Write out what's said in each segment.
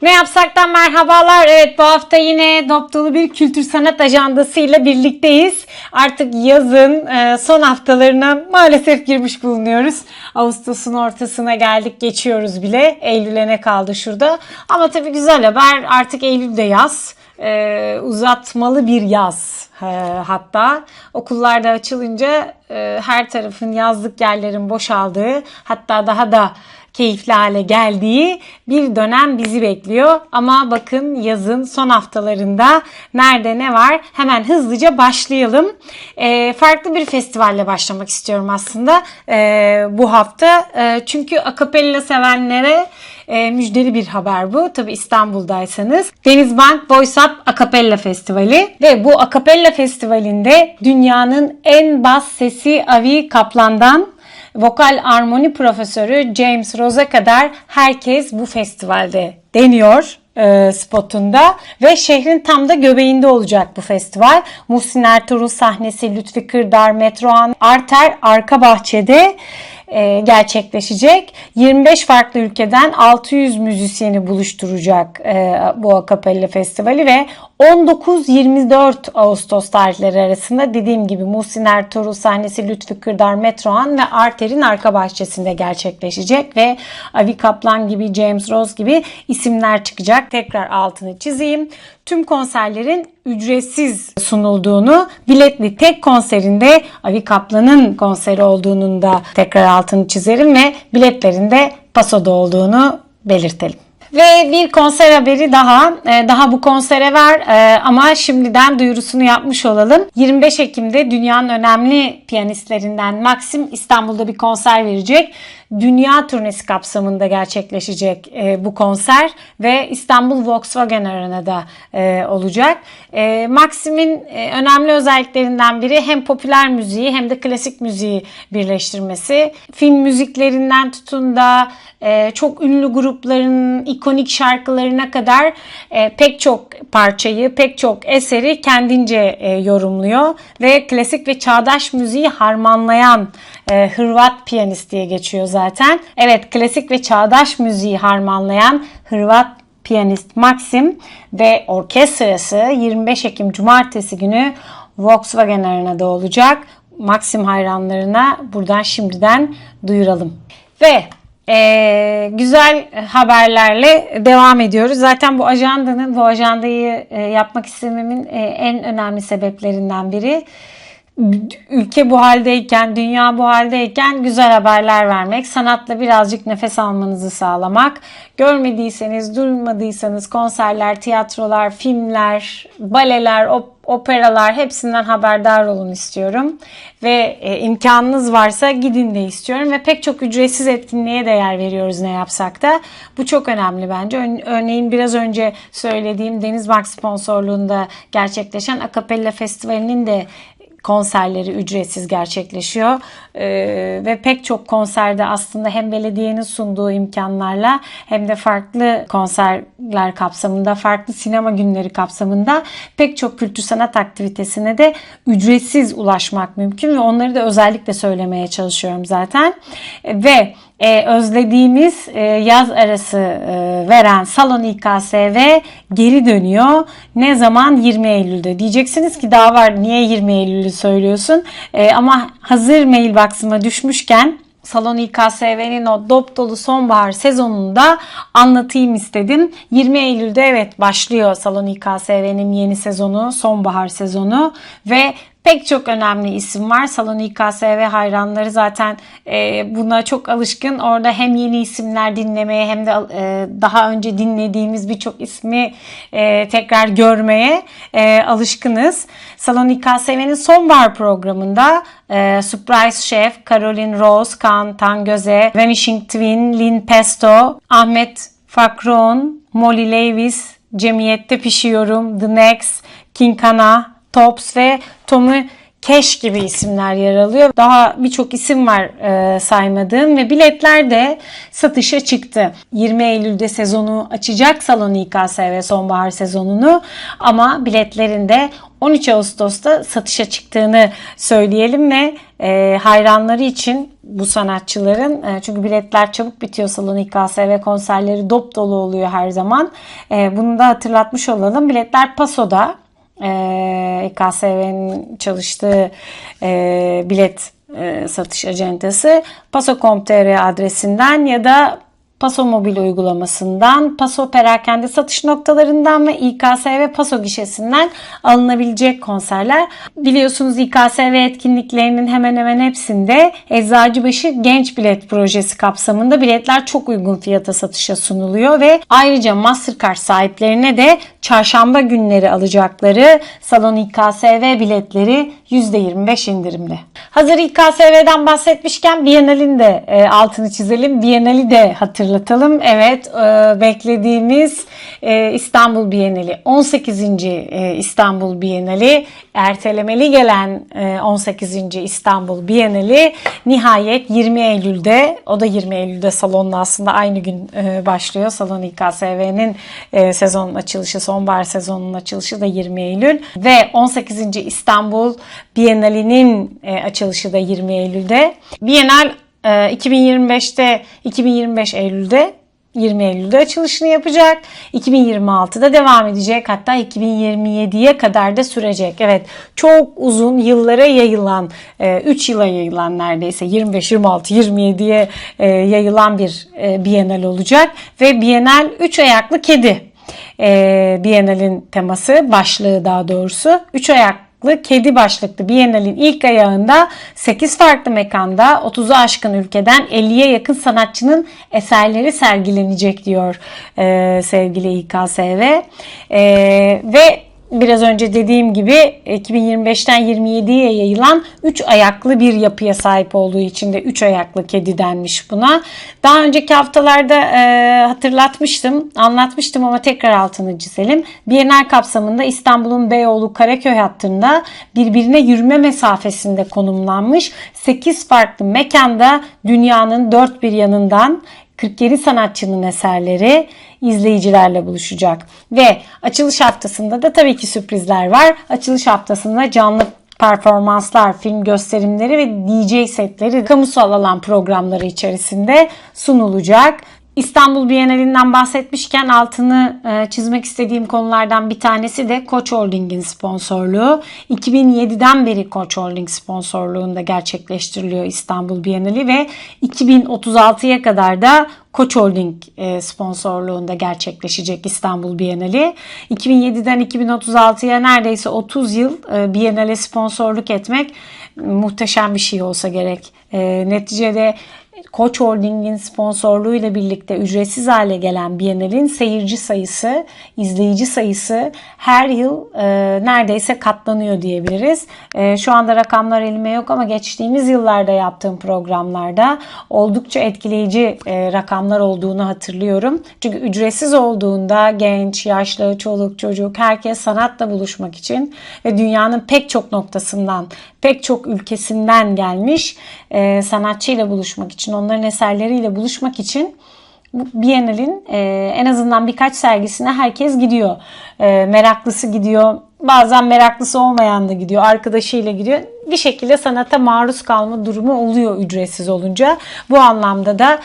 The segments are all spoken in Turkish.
Ne Yapsak'tan merhabalar. Evet, bu hafta yine dop dolu bir kültür sanat ajandasıyla birlikteyiz. Artık yazın son haftalarına maalesef girmiş bulunuyoruz. Ağustos'un ortasına geldik, geçiyoruz bile. Eylül'e ne kaldı şurada. Ama tabii güzel haber, artık Eylül'de yaz. Uzatmalı bir yaz. Hatta okullarda açılınca her tarafın, yazlık yerlerin boşaldığı, hatta daha da keyifli hale geldiği bir dönem bizi bekliyor. Ama bakın, yazın son haftalarında nerede ne var? Hemen hızlıca başlayalım. Farklı bir festivalle başlamak istiyorum aslında bu hafta. Çünkü akapella sevenlere müjdeli bir haber bu. Tabii İstanbul'daysanız. Denizbank Voice Up Akapella Festivali ve bu Akapella Festivali'nde dünyanın en bas sesi Avi Kaplan'dan vokal armoni profesörü James Rose'a kadar herkes bu festivalde deniyor spotunda ve şehrin tam da göbeğinde olacak bu festival. Muhsin Ertuğrul sahnesi, Lütfi Kırdar, Metrohan, Arter arka bahçede gerçekleşecek. 25 farklı ülkeden 600 müzisyeni buluşturacak bu Akapella Festivali ve 19-24 Ağustos tarihleri arasında dediğim gibi Muhsin Ertuğrul sahnesi, Lütfi Kırdar, Metrohan ve Arter'in arka bahçesinde gerçekleşecek ve Avi Kaplan gibi, James Rose gibi isimler çıkacak. Tekrar altını çizeyim. Tüm konserlerin ücretsiz sunulduğunu, biletli tek konserinde Avi Kaplan'ın konseri olduğunun da tekrar altını çizerim ve biletlerin de Paso'da olduğunu belirtelim. Ve bir konser haberi daha bu konsere var ama şimdiden duyurusunu yapmış olalım. 25 Ekim'de dünyanın önemli piyanistlerinden Maxim İstanbul'da bir konser verecek. Dünya turnesi kapsamında gerçekleşecek bu konser ve İstanbul Volkswagen Arena'da olacak. Maxim'in önemli özelliklerinden biri hem popüler müziği hem de klasik müziği birleştirmesi. Film müziklerinden tutun da çok ünlü grupların ikonik şarkılarına kadar pek çok parçayı, pek çok eseri kendince yorumluyor ve klasik ve çağdaş müziği harmanlayan Hırvat piyanist diye geçiyor zaten. Evet, klasik ve çağdaş müziği harmanlayan Hırvat piyanist Maxim ve orkestrası 25 Ekim Cumartesi günü Volkswagen Arena'da olacak. Maxim hayranlarına buradan şimdiden duyuralım. Ve güzel haberlerle devam ediyoruz. Zaten bu ajandayı yapmak istememin en önemli sebeplerinden biri, ülke bu haldeyken, dünya bu haldeyken güzel haberler vermek, sanatla birazcık nefes almanızı sağlamak. Görmediyseniz, duymadıysanız konserler, tiyatrolar, filmler, baleler, operalar, hepsinden haberdar olun istiyorum. Ve imkanınız varsa gidin de istiyorum. Ve pek çok ücretsiz etkinliğe de yer veriyoruz Ne Yapsak da. Bu çok önemli bence. Örneğin biraz önce söylediğim Denizbank sponsorluğunda gerçekleşen Akapella Festivali'nin de konserleri ücretsiz gerçekleşiyor ve pek çok konserde aslında hem belediyenin sunduğu imkanlarla hem de farklı konserler kapsamında, farklı sinema günleri kapsamında pek çok kültür sanat aktivitesine de ücretsiz ulaşmak mümkün ve onları da özellikle söylemeye çalışıyorum zaten. Ve özlediğimiz yaz arası veren Salon İKSV geri dönüyor. Ne zaman? 20 Eylül'de. Diyeceksiniz ki daha var, niye 20 Eylül'ü söylüyorsun? Ama hazır mailbox'ıma düşmüşken Salon İKSV'nin o dop dolu sonbahar sezonunda anlatayım istedim. 20 Eylül'de evet başlıyor Salon İKSV'nin yeni sezonu, sonbahar sezonu ve pek çok önemli isim var. Salon İKSV hayranları zaten buna çok alışkın. Orada hem yeni isimler dinlemeye hem de daha önce dinlediğimiz birçok ismi tekrar görmeye alışkınız. Salon İKSV'nin sonbahar programında Surprise Chef, Caroline Rose, Kaan Tangöze, Vanishing Twin, Lin Pesto, Ahmet Fakron, Molly Lewis, Cemiyette Pişiyorum, The Next, King Kana, Tops ve Tommy Keş gibi isimler yer alıyor. Daha birçok isim var saymadığım ve biletler de satışa çıktı. 20 Eylül'de sezonu açacak Salon İKSV sonbahar sezonunu, ama biletlerin de 13 Ağustos'ta satışa çıktığını söyleyelim ve hayranları için bu sanatçıların, çünkü biletler çabuk bitiyor, Salon İKSV konserleri dop dolu oluyor her zaman. Bunu da hatırlatmış olalım. Biletler Paso'da, İKSV'nin çalıştığı bilet satış acentası paso.com.tr adresinden ya da Paso mobil uygulamasından, Paso perakende satış noktalarından ve İKSV Paso gişesinden alınabilecek konserler. Biliyorsunuz İKSV etkinliklerinin hemen hemen hepsinde Eczacıbaşı Genç Bilet Projesi kapsamında biletler çok uygun fiyata satışa sunuluyor ve ayrıca Mastercard sahiplerine de çarşamba günleri alacakları Salon İKSV biletleri %25 indirimli. Hazır İKSV'den bahsetmişken Bienal'in de altını çizelim. Bienal'i de hatırlatalım. Evet, beklediğimiz İstanbul Bienali, 18. İstanbul Bienali, ertelemeli gelen 18. İstanbul Bienali nihayet 20 Eylül'de, o da 20 Eylül'de salonla aslında aynı gün başlıyor. Salon İKSV'nin sezon açılışı, sonbahar sezonunun açılışı da 20 Eylül ve 18. İstanbul Bienali'nin açılışı da 20 Eylül'de. Bienal 2025 Eylül'de, 20 Eylül'de açılışını yapacak. 2026'da devam edecek. Hatta 2027'ye kadar da sürecek. Evet, çok uzun yıllara yayılan, 3 yıla yayılan, neredeyse 25, 26, 27'ye yayılan bir Bienal olacak. Ve Bienal 3 ayaklı kedi. Bienal'in teması, başlığı daha doğrusu. 3 ayaklı kedi başlıklı Bienal'in ilk ayağında 8 farklı mekanda 30'u aşkın ülkeden 50'ye yakın sanatçının eserleri sergilenecek diyor sevgili İKSV. Ve biraz önce dediğim gibi 2025'ten 27'ye yayılan 3 ayaklı bir yapıya sahip olduğu için de 3 ayaklı kedi denmiş buna. Daha önceki haftalarda anlatmıştım ama tekrar altını çizelim. Bienal kapsamında İstanbul'un Beyoğlu-Karaköy hattında birbirine yürüme mesafesinde konumlanmış 8 farklı mekanda dünyanın dört bir yanından 47 sanatçının eserleri izleyicilerle buluşacak. Ve açılış haftasında da tabii ki sürprizler var. Açılış haftasında canlı performanslar, film gösterimleri ve DJ setleri kamusal alan programları içerisinde sunulacak. İstanbul Bienalinden bahsetmişken altını çizmek istediğim konulardan bir tanesi de Koç Holding'in sponsorluğu. 2007'den beri Koç Holding sponsorluğunda gerçekleştiriliyor İstanbul Bienali ve 2036'ya kadar da Koç Holding sponsorluğunda gerçekleşecek İstanbul Bienali. 2007'den 2036'ya neredeyse 30 yıl Bienale sponsorluk etmek muhteşem bir şey olsa gerek. Neticede Koç Holding'in sponsorluğuyla birlikte ücretsiz hale gelen Bienal'in seyirci sayısı, izleyici sayısı her yıl neredeyse katlanıyor diyebiliriz. Şu anda rakamlar elime yok ama geçtiğimiz yıllarda yaptığım programlarda oldukça etkileyici rakamlar olduğunu hatırlıyorum. Çünkü ücretsiz olduğunda genç, yaşlı, çoluk, çocuk herkes sanatla buluşmak için ve dünyanın pek çok noktasından, pek çok ülkesinden gelmiş sanatçıyla buluşmak için, onların eserleriyle buluşmak için Bienal'in en azından birkaç sergisine herkes gidiyor. Meraklısı gidiyor. Bazen meraklısı olmayan da gidiyor. Arkadaşıyla gidiyor. Bir şekilde sanata maruz kalma durumu oluyor ücretsiz olunca. Bu anlamda da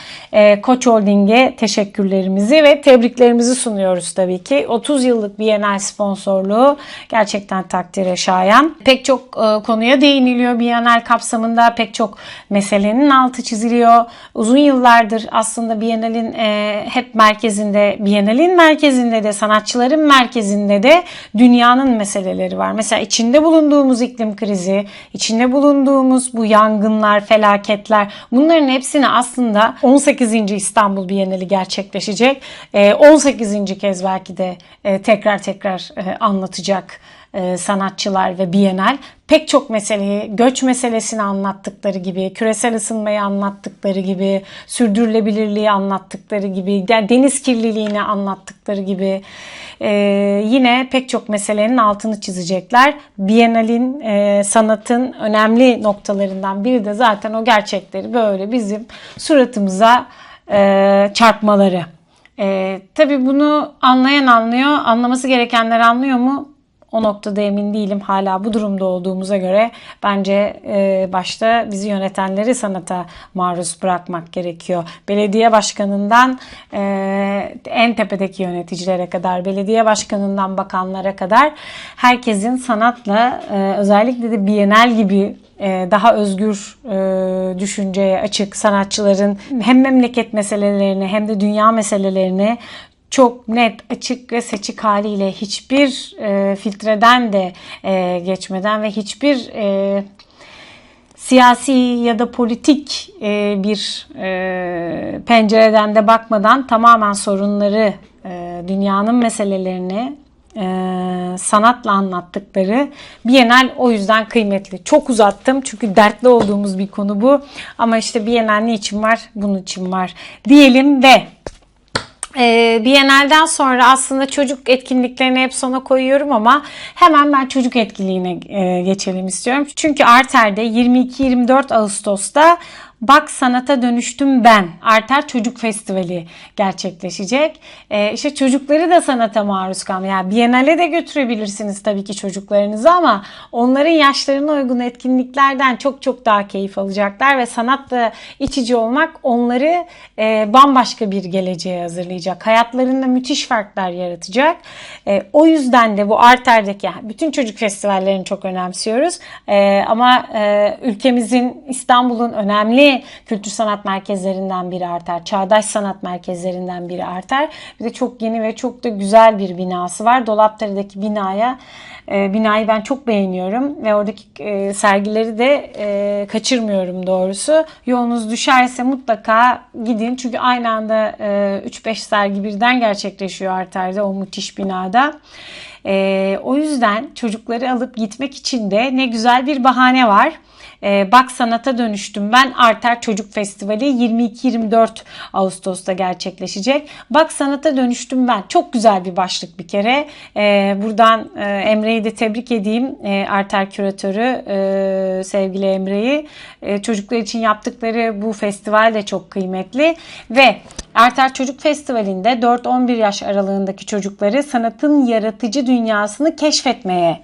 Koç Holding'e teşekkürlerimizi ve tebriklerimizi sunuyoruz tabii ki. 30 yıllık Bienal sponsorluğu gerçekten takdire şayan. Pek çok konuya değiniliyor Bienal kapsamında. Pek çok meselenin altı çiziliyor. Uzun yıllardır aslında Bienal'in hep merkezinde, Bienal'in merkezinde de, sanatçıların merkezinde de dünyanın meseleleri var. Mesela içinde bulunduğumuz iklim krizi, içinde bulunduğumuz bu yangınlar, felaketler, bunların hepsini aslında 18. İstanbul Bienali gerçekleşecek. 18. kez belki de tekrar anlatacak sanatçılar ve Bienal. Pek çok meseleyi, göç meselesini anlattıkları gibi, küresel ısınmayı anlattıkları gibi, sürdürülebilirliği anlattıkları gibi, deniz kirliliğini anlattıkları gibi yine pek çok meselenin altını çizecekler. Bienal'in sanatın önemli noktalarından biri de zaten o gerçekleri böyle bizim suratımıza çarpmaları. Tabii bunu anlayan anlıyor, anlaması gerekenler anlıyor mu? O noktada emin değilim. Hala bu durumda olduğumuza göre bence başta bizi yönetenleri sanata maruz bırakmak gerekiyor. Belediye başkanından en tepedeki yöneticilere kadar, belediye başkanından bakanlara kadar herkesin sanatla özellikle de Bienal gibi daha özgür düşünceye açık sanatçıların hem memleket meselelerini hem de dünya meselelerini çok net, açık ve seçik haliyle hiçbir filtreden de geçmeden ve hiçbir siyasi ya da politik bir pencereden de bakmadan tamamen sorunları, dünyanın meselelerini sanatla anlattıkları Bienal o yüzden kıymetli. Çok uzattım çünkü dertli olduğumuz bir konu bu. Ama işte Bienal ne için var? Bunun için var diyelim ve Bienal'den sonra aslında çocuk etkinliklerini hep sona koyuyorum ama hemen ben çocuk etkinliğine geçelim istiyorum. Çünkü Arter'de 22-24 Ağustos'ta Bak Sanata Dönüştüm Ben Arter Çocuk Festivali gerçekleşecek. İşte çocukları da sanata maruz kalmıyor. Yani Bienal'e de götürebilirsiniz tabii ki çocuklarınızı ama onların yaşlarına uygun etkinliklerden çok çok daha keyif alacaklar ve sanatla iç içe olmak onları bambaşka bir geleceğe hazırlayacak. Hayatlarında müthiş farklar yaratacak. O yüzden de bu Arter'deki bütün çocuk festivallerini çok önemsiyoruz. Ama ülkemizin, İstanbul'un önemli kültür sanat merkezlerinden biri Arter. Çağdaş sanat merkezlerinden biri Arter. Bir de çok yeni ve çok da güzel bir binası var. Dolapdere'deki binayı ben çok beğeniyorum ve oradaki sergileri de kaçırmıyorum doğrusu. Yolunuz düşerse mutlaka gidin. Çünkü aynı anda 3-5 sergi birden gerçekleşiyor Arter'de o müthiş binada. O yüzden çocukları alıp gitmek için de ne güzel bir bahane var. Bak Sanata Dönüştüm Ben Arter Çocuk Festivali 22-24 Ağustos'ta gerçekleşecek. Bak Sanata Dönüştüm Ben. Çok güzel bir başlık bir kere. Buradan Emre'yi de tebrik edeyim. Arter küratörü sevgili Emre'yi. Çocuklar için yaptıkları bu festival de çok kıymetli. Ve Arter Çocuk Festivali'nde 4-11 yaş aralığındaki çocukları sanatın yaratıcı dünyasını keşfetmeye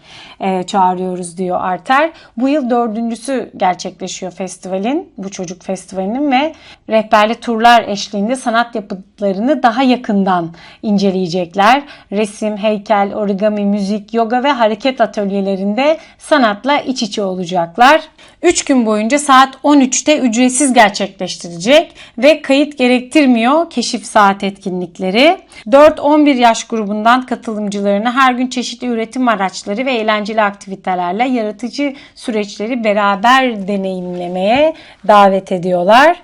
çağırıyoruz diyor Arter. Bu yıl 4.'sü gerçekleşiyor festivalin, bu çocuk festivalinin ve rehberli turlar eşliğinde sanat yapıtlarını daha yakından inceleyecekler. Resim, heykel, origami, müzik, yoga ve hareket atölyelerinde sanatla iç içe olacaklar. 3 gün boyunca saat 13'te ücretsiz gerçekleştirecek ve kayıt gerektirmiyor keşif saat etkinlikleri. 4-11 yaş grubundan katılımcılarını her gün çeşitli üretim araçları ve eğlenceli aktivitelerle yaratıcı süreçleri beraber deneyimlemeye davet ediyorlar.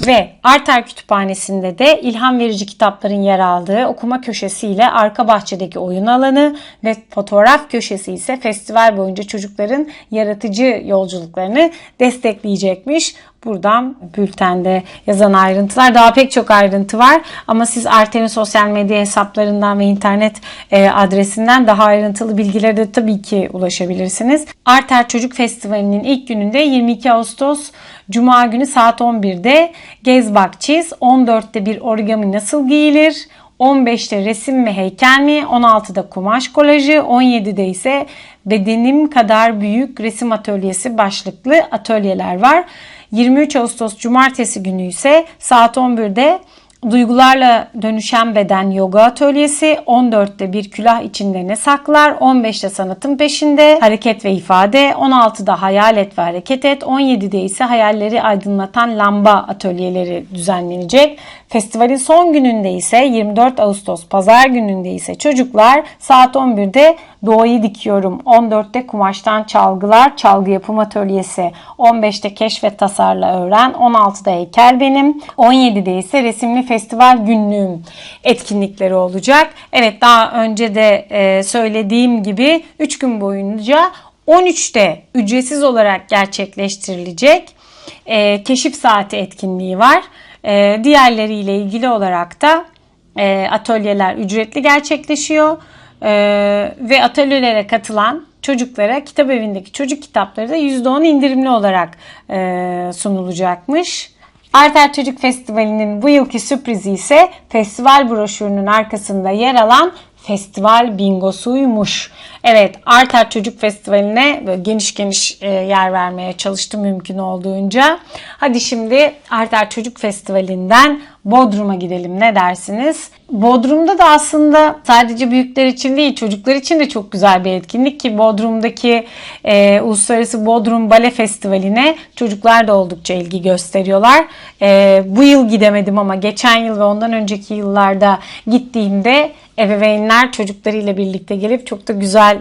Ve Arter Kütüphanesi'nde de ilham verici kitapların yer aldığı okuma köşesiyle arka bahçedeki oyun alanı ve fotoğraf köşesi ise festival boyunca çocukların yaratıcı yolculuklarını destekleyecekmiş. Buradan bültende yazan ayrıntılar, daha pek çok ayrıntı var ama siz Arter'in sosyal medya hesaplarından ve internet adresinden daha ayrıntılı bilgilere de tabii ki ulaşabilirsiniz. Arter Çocuk Festivali'nin ilk gününde 22 Ağustos Cuma günü saat 11'de Gez Bak Çiz, 14'te bir origami nasıl giyilir, 15'te resim mi heykel mi, 16'da kumaş kolajı, 17'de ise bedenim kadar büyük resim atölyesi başlıklı atölyeler var. 23 Ağustos Cumartesi günü ise saat 11'de Duygularla Dönüşen Beden Yoga Atölyesi, 14'te Bir Külah İçinde Ne Saklar, 15'te Sanatın Peşinde Hareket ve İfade, 16'da Hayal Et ve Hareket Et, 17'de ise Hayalleri Aydınlatan Lamba atölyeleri düzenlenecek. Festivalin son gününde ise 24 Ağustos Pazar gününde ise çocuklar saat 11'de Doğayı Dikiyorum, 14'te Kumaştan Çalgılar, Çalgı Yapım Atölyesi, 15'te Keşfet Tasarla Öğren, 16'da Heykel Benim, 17'de ise Resimli Festival Günlüğüm etkinlikleri olacak. Evet, daha önce de söylediğim gibi 3 gün boyunca 13'te ücretsiz olarak gerçekleştirilecek keşif saati etkinliği var. Diğerleriyle ilgili olarak da atölyeler ücretli gerçekleşiyor ve atölyelere katılan çocuklara kitap evindeki çocuk kitapları da %10 indirimli olarak sunulacakmış. Arter Çocuk Festivali'nin bu yılki sürprizi ise festival broşürünün arkasında yer alan festival bingosuymuş. Evet, Arter Çocuk Festivali'ne böyle geniş yer vermeye çalıştım mümkün olduğunca. Hadi şimdi Arter Çocuk Festivali'nden Bodrum'a gidelim, ne dersiniz? Bodrum'da da aslında sadece büyükler için değil, çocuklar için de çok güzel bir etkinlik ki Bodrum'daki Uluslararası Bodrum Bale Festivali'ne çocuklar da oldukça ilgi gösteriyorlar. Bu yıl gidemedim ama geçen yıl ve ondan önceki yıllarda gittiğimde ebeveynler çocuklarıyla birlikte gelip çok da güzel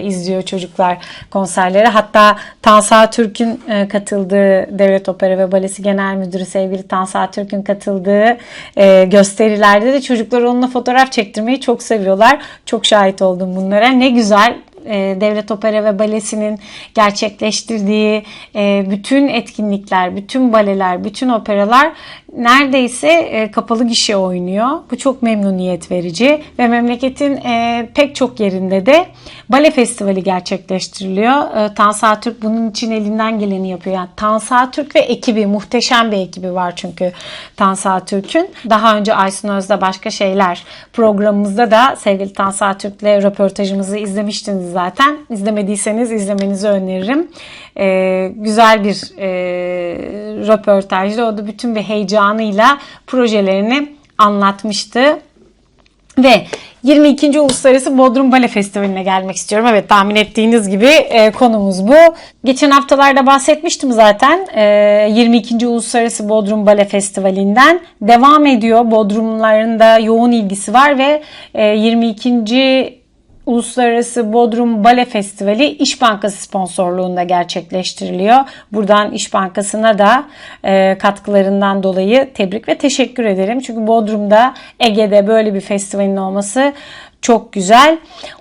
izliyor çocuklar konserleri. Hatta Tansa Türk'ün katıldığı, Devlet Opera ve Balesi Genel Müdürü sevgili Tansa Türk'ün katıldığı gösterilerde de çocuklar onunla fotoğraf çektirmeyi çok seviyorlar. Çok şahit oldum bunlara. Ne güzel. Devlet Opera ve Balesi'nin gerçekleştirdiği bütün etkinlikler, bütün baleler, bütün operalar neredeyse kapalı gişe oynuyor. Bu çok memnuniyet verici ve memleketin pek çok yerinde de bale festivali gerçekleştiriliyor. Tansa Türk bunun için elinden geleni yapıyor. Yani Tansa Türk ve ekibi, muhteşem bir ekibi var çünkü Tansa Türk'ün. Daha önce Aysun Öz'de Başka Şeyler programımızda da sevgili Tansa Türk'le röportajımızı izlemiştiniz zaten. İzlemediyseniz izlemenizi öneririm. Güzel bir röportajda o da bütün bir heyecanıyla projelerini anlatmıştı. Ve 22. Uluslararası Bodrum Bale Festivali'ne gelmek istiyorum. Evet, tahmin ettiğiniz gibi konumuz bu. Geçen haftalarda bahsetmiştim zaten 22. Uluslararası Bodrum Bale Festivali'nden. Devam ediyor. Bodrumluların da yoğun ilgisi var ve 22. Uluslararası Bodrum Bale Festivali İş Bankası sponsorluğunda gerçekleştiriliyor. Buradan İş Bankası'na da katkılarından dolayı tebrik ve teşekkür ederim. Çünkü Bodrum'da, Ege'de böyle bir festivalin olması çok güzel.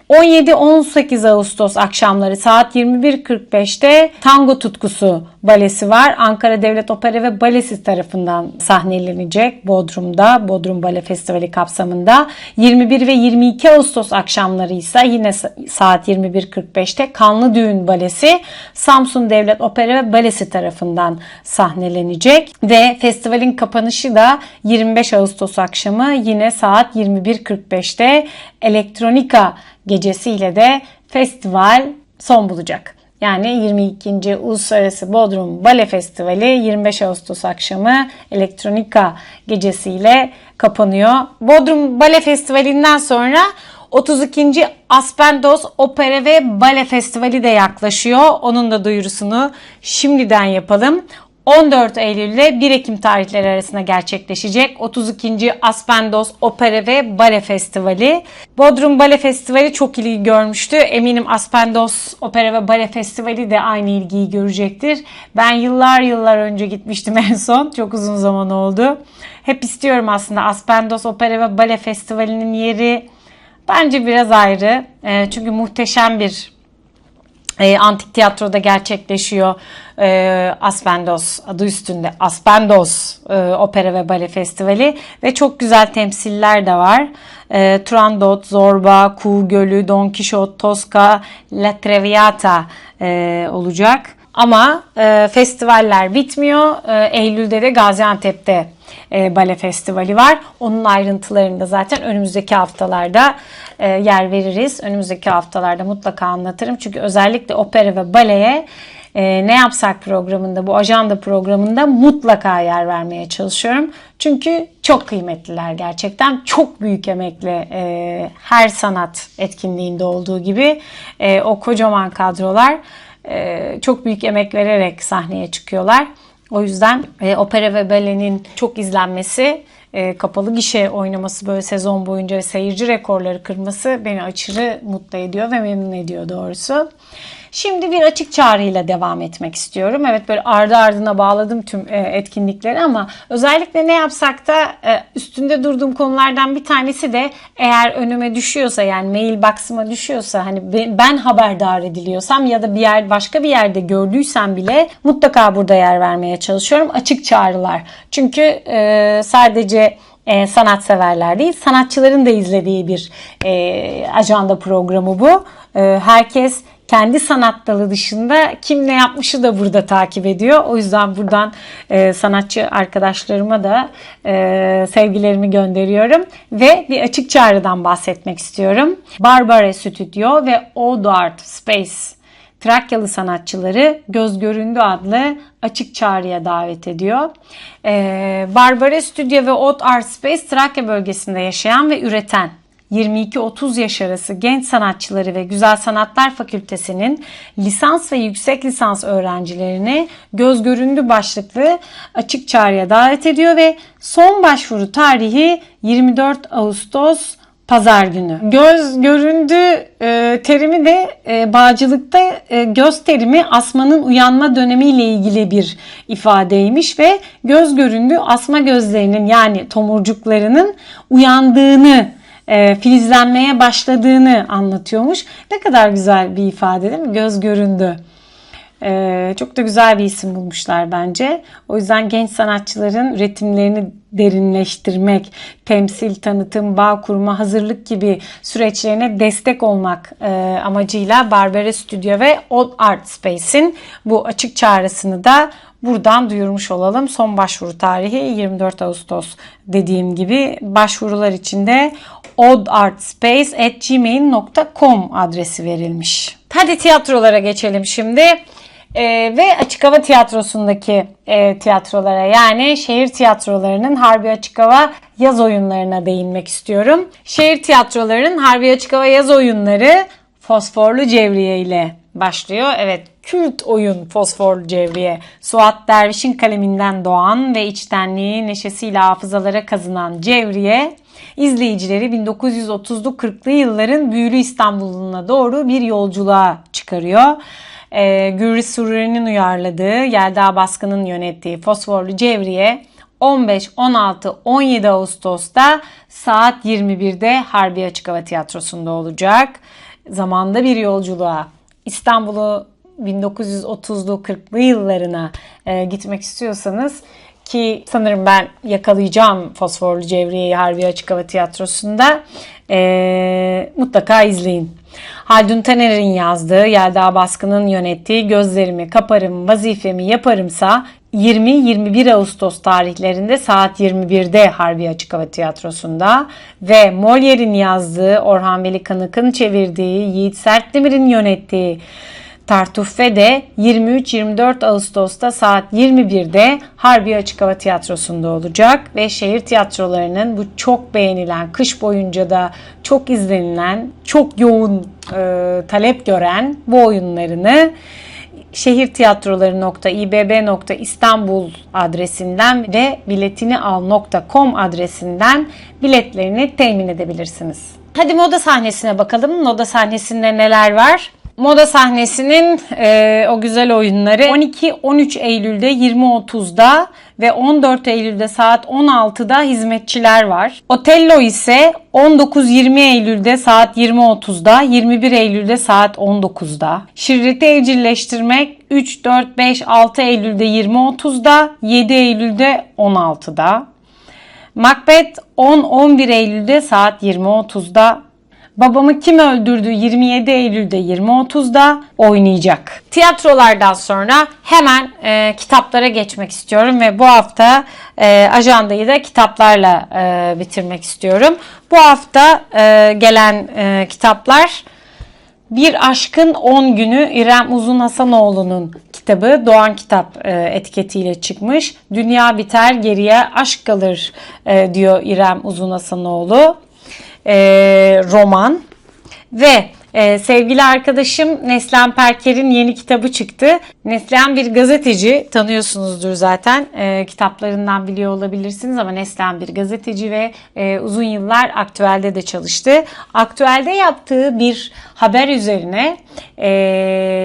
17-18 Ağustos akşamları saat 21.45'te Tango Tutkusu balesi var. Ankara Devlet Opera ve Balesi tarafından sahnelenecek Bodrum'da, Bodrum Bale Festivali kapsamında. 21 ve 22 Ağustos akşamları ise yine saat 21.45'te Kanlı Düğün Balesi Samsun Devlet Opera ve Balesi tarafından sahnelenecek. Ve festivalin kapanışı da 25 Ağustos akşamı yine saat 21.45'te Elektronika gecesiyle de festival son bulacak. Yani 22. Uluslararası Bodrum Bale Festivali 25 Ağustos akşamı Elektronika gecesiyle kapanıyor. Bodrum Bale Festivali'nden sonra 32. Aspendos Opera ve Bale Festivali de yaklaşıyor. Onun da duyurusunu şimdiden yapalım. 14 Eylül ile 1 Ekim tarihleri arasında gerçekleşecek 32. Aspendos Opera ve Bale Festivali. Bodrum Bale Festivali çok ilgi görmüştü. Eminim Aspendos Opera ve Bale Festivali de aynı ilgiyi görecektir. Ben yıllar önce gitmiştim en son. Çok uzun zaman oldu. Hep istiyorum aslında Aspendos Opera ve Bale Festivali'nin yeri bence biraz ayrı. Çünkü muhteşem bir antik tiyatroda gerçekleşiyor. Aspendos adı üstünde Aspendos Opera ve Bale Festivali ve çok güzel temsiller de var. Turandot, Zorba, Kuğu Gölü, Don Quixote, Tosca, La Traviata olacak. Ama festivaller bitmiyor. Eylül'de de Gaziantep'te Bale Festivali var. Onun ayrıntılarını da zaten önümüzdeki haftalarda yer veririz. Önümüzdeki haftalarda mutlaka anlatırım. Çünkü özellikle opera ve baleye ne yapsak programında, bu ajanda programında mutlaka yer vermeye çalışıyorum. Çünkü çok kıymetliler gerçekten. Çok büyük emekle her sanat etkinliğinde olduğu gibi o kocaman kadrolar çok büyük emek vererek sahneye çıkıyorlar. O yüzden opera ve balenin çok izlenmesi kapalı gişe oynaması böyle sezon boyunca ve seyirci rekorları kırması beni aşırı mutlu ediyor ve memnun ediyor doğrusu. Şimdi bir açık çağrıyla devam etmek istiyorum. Evet, böyle ardı ardına bağladım tüm etkinlikleri ama özellikle ne yapsak da üstünde durduğum konulardan bir tanesi de eğer önüme düşüyorsa, yani mail box'ıma düşüyorsa, hani ben haberdar ediliyorsam ya da başka bir yerde gördüysem bile mutlaka burada yer vermeye çalışıyorum. Açık çağrılar. Çünkü sadece sanatseverler değil, sanatçıların da izlediği bir ajanda programı bu. Herkes kendi sanat dalı dışında kim ne yapmışı da burada takip ediyor. O yüzden buradan sanatçı arkadaşlarıma da sevgilerimi gönderiyorum. Ve bir açık çağrıdan bahsetmek istiyorum. Barbara Stüdyo ve Odd Art Space Trakyalı sanatçıları Göz Göründü adlı açık çağrıya davet ediyor. Barbara Stüdyo ve Odd Art Space Trakya bölgesinde yaşayan ve üreten 22-30 yaş arası genç sanatçıları ve Güzel Sanatlar Fakültesi'nin lisans ve yüksek lisans öğrencilerini Göz Göründü başlıklı açık çağrıya davet ediyor ve son başvuru tarihi 24 Ağustos Pazar günü. Göz göründü terimi de bağcılıkta göz terimi asmanın uyanma dönemiyle ilgili bir ifadeymiş ve göz göründü asma gözlerinin, yani tomurcuklarının uyandığını, filizlenmeye başladığını anlatıyormuş. Ne kadar güzel bir ifade değil mi? Göz göründü. Çok da güzel bir isim bulmuşlar bence. O yüzden genç sanatçıların üretimlerini derinleştirmek, temsil, tanıtım, bağ kurma, hazırlık gibi süreçlerine destek olmak amacıyla Barbara Stüdyo ve Odd Art Space'in bu açık çağrısını da buradan duyurmuş olalım. Son başvuru tarihi 24 Ağustos dediğim gibi. Başvurular için de oddartspace@gmail.com adresi verilmiş. Hadi tiyatrolara geçelim şimdi. Ve açık hava tiyatrosundaki tiyatrolara, yani şehir tiyatrolarının Harbi Açık Hava yaz oyunlarına değinmek istiyorum. Şehir tiyatrolarının Harbi Açık Hava yaz oyunları Fosforlu Cevriye ile başlıyor. Evet, kült oyun Fosforlu Cevriye. Suat Derviş'in kaleminden doğan ve içtenliği, neşesiyle hafızalara kazınan Cevriye, izleyicileri 1930'lu 40'lı yılların büyülü İstanbul'una doğru bir yolculuğa çıkarıyor. Gürri Suri'nin uyarladığı, Yelda Baskın'ın yönettiği Fosforlu Cevriye 15, 16, 17 Ağustos'ta saat 21'de Harbi Açık Hava Tiyatrosu'nda olacak. Zamanda bir yolculuğa, İstanbul'u 1930'lu 40'lı yıllarına gitmek istiyorsanız, ki sanırım ben yakalayacağım Fosforlu Cevriye'yi Harbi Açık Hava Tiyatrosu'nda, mutlaka izleyin. Haldun Taner'in yazdığı, Yelda Baskın'ın yönettiği Gözlerimi Kaparım Vazifemi Yaparımsa 20-21 Ağustos tarihlerinde saat 21'de Harbi Açık Hava Tiyatrosu'nda ve Molière'in yazdığı, Orhan Veli Kanık'ın çevirdiği, Yiğit Sertdemir'in yönettiği Tartuffe de 23-24 Ağustos'ta saat 21'de Harbi Açık Hava Tiyatrosu'nda olacak ve şehir tiyatrolarının bu çok beğenilen, kış boyunca da çok izlenilen, çok yoğun talep gören bu oyunlarını şehirtiyatroları.ibb.istanbul adresinden ve biletinial.com adresinden biletlerini temin edebilirsiniz. Hadi moda sahnesine bakalım. Moda sahnesinde neler var? Moda sahnesinin o güzel oyunları 12-13 Eylül'de 20.30'da ve 14 Eylül'de saat 16'da hizmetçiler var. Otello ise 19-20 Eylül'de saat 20.30'da, 21 Eylül'de saat 19'da. Şirreti evcilleştirmek 3, 4, 5, 6 Eylül'de 20.30'da, 7 Eylül'de 16'da. Macbeth 10-11 Eylül'de saat 20.30'da. Babamı Kim Öldürdü 27 Eylül'de 20.30'da oynayacak. Tiyatrolardan sonra hemen kitaplara geçmek istiyorum ve bu hafta ajandayı da kitaplarla bitirmek istiyorum. Bu hafta gelen kitaplar: Bir Aşkın 10 Günü, İrem Uzun Hasanoğlu'nun kitabı, Doğan Kitap etiketiyle çıkmış. Dünya biter geriye aşk kalır diyor İrem Uzun Hasanoğlu. Roman ve Sevgili arkadaşım Neslihan Perker'in yeni kitabı çıktı. Neslihan bir gazeteci, tanıyorsunuzdur zaten. Kitaplarından biliyor olabilirsiniz ama Neslihan bir gazeteci ve uzun yıllar Aktüel'de de çalıştı. Aktüel'de yaptığı bir haber üzerine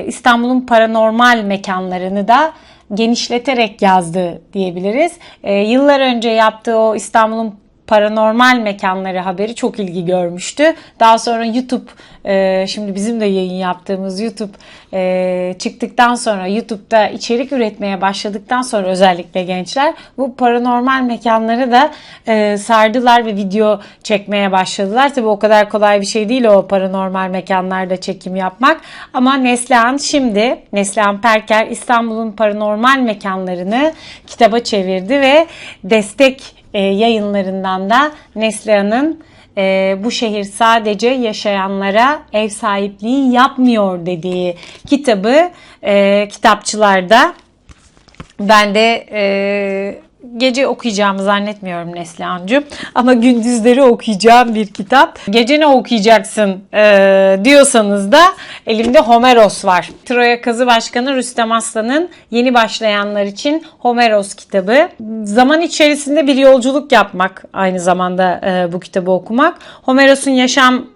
İstanbul'un paranormal mekanlarını da genişleterek yazdı diyebiliriz. Yıllar önce yaptığı o İstanbul'un paranormal mekanları haberi çok ilgi görmüştü. Daha sonra YouTube, şimdi bizim de yayın yaptığımız YouTube çıktıktan sonra, YouTube'da içerik üretmeye başladıktan sonra özellikle gençler bu paranormal mekanları da sardılar ve video çekmeye başladılar. Tabii o kadar kolay bir şey değil o paranormal mekanlarda çekim yapmak. Ama Neslihan Perker İstanbul'un paranormal mekanlarını kitaba çevirdi ve destek yayınlarından da Neslihan'ın bu şehir sadece yaşayanlara ev sahipliği yapmıyor dediği kitabı kitapçılarda, ben de gece okuyacağımı zannetmiyorum Neslihan'cığım ama gündüzleri okuyacağım bir kitap. Gece ne okuyacaksın diyorsanız da elimde Homeros var. Troya Kazı Başkanı Rüstem Aslan'ın yeni başlayanlar için Homeros kitabı. Zaman içerisinde bir yolculuk yapmak, aynı zamanda bu kitabı okumak. Homeros'un yaşam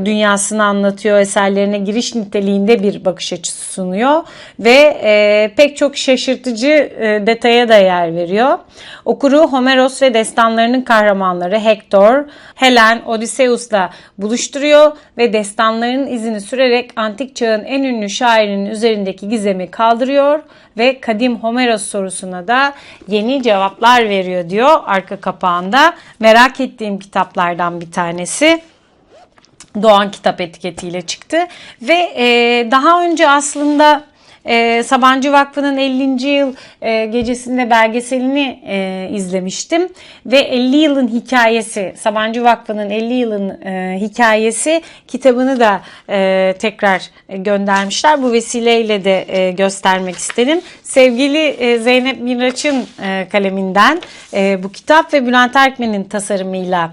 dünyasını anlatıyor, eserlerine giriş niteliğinde bir bakış açısı sunuyor ve pek çok şaşırtıcı detaya da yer veriyor. Okuru Homeros ve destanlarının kahramanları Hektor, Helen, Odysseus'la buluşturuyor ve destanlarının izini sürerek antik çağın en ünlü şairinin üzerindeki gizemi kaldırıyor ve kadim Homeros sorusuna da yeni cevaplar veriyor diyor arka kapağında. Merak ettiğim kitaplardan bir tanesi. Doğan Kitap etiketiyle çıktı ve daha önce aslında Sabancı Vakfı'nın 50. yıl gecesinde belgeselini izlemiştim ve 50 yılın hikayesi, Sabancı Vakfı'nın 50 yılın hikayesi kitabını da tekrar göndermişler. Bu vesileyle de göstermek istedim. Sevgili Zeynep Miraç'ın kaleminden bu kitap ve Bülent Erkmen'in tasarımıyla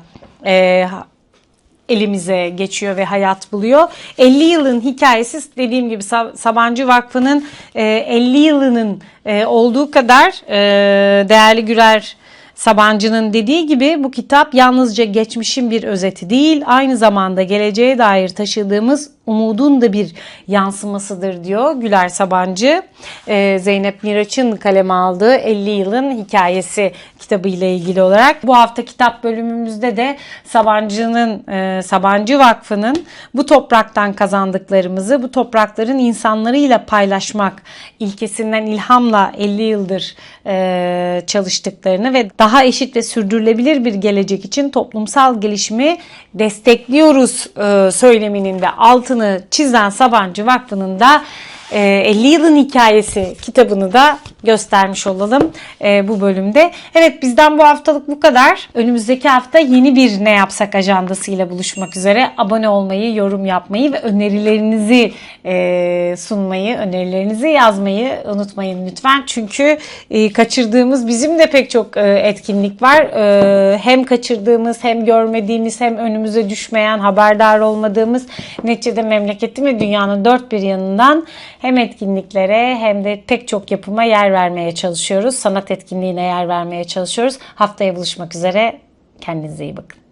elimize geçiyor ve hayat buluyor. 50 yılın hikayesi, dediğim gibi Sabancı Vakfı'nın 50 yılının olduğu kadar değerli Gürer Sabancı'nın dediği gibi bu kitap yalnızca geçmişin bir özeti değil, aynı zamanda geleceğe dair taşıdığımız umudun da bir yansımasıdır diyor Güler Sabancı. Zeynep Miraç'ın kaleme aldığı 50 yılın hikayesi kitabı ile ilgili olarak. Bu hafta kitap bölümümüzde de Sabancı Vakfı'nın bu topraktan kazandıklarımızı, bu toprakların insanlarıyla paylaşmak ilkesinden ilhamla 50 yıldır çalıştıklarını ve daha eşit ve sürdürülebilir bir gelecek için toplumsal gelişimi destekliyoruz söyleminin de altını çizen Sabancı Vakfı'nın da 50 yılın hikayesi kitabını da göstermiş olalım bu bölümde. Evet, bizden bu haftalık bu kadar. Önümüzdeki hafta yeni bir Ne Yapsak ajandasıyla buluşmak üzere. Abone olmayı, yorum yapmayı ve önerilerinizi sunmayı, önerilerinizi yazmayı unutmayın lütfen. Çünkü kaçırdığımız bizim de pek çok etkinlik var. Hem kaçırdığımız, hem görmediğimiz, hem önümüze düşmeyen, haberdar olmadığımız, neticede memleketin ve dünyanın dört bir yanından hem etkinliklere hem de pek çok yapıma yer vermeye çalışıyoruz. Sanat etkinliğine yer vermeye çalışıyoruz. Haftaya buluşmak üzere. Kendinize iyi bakın.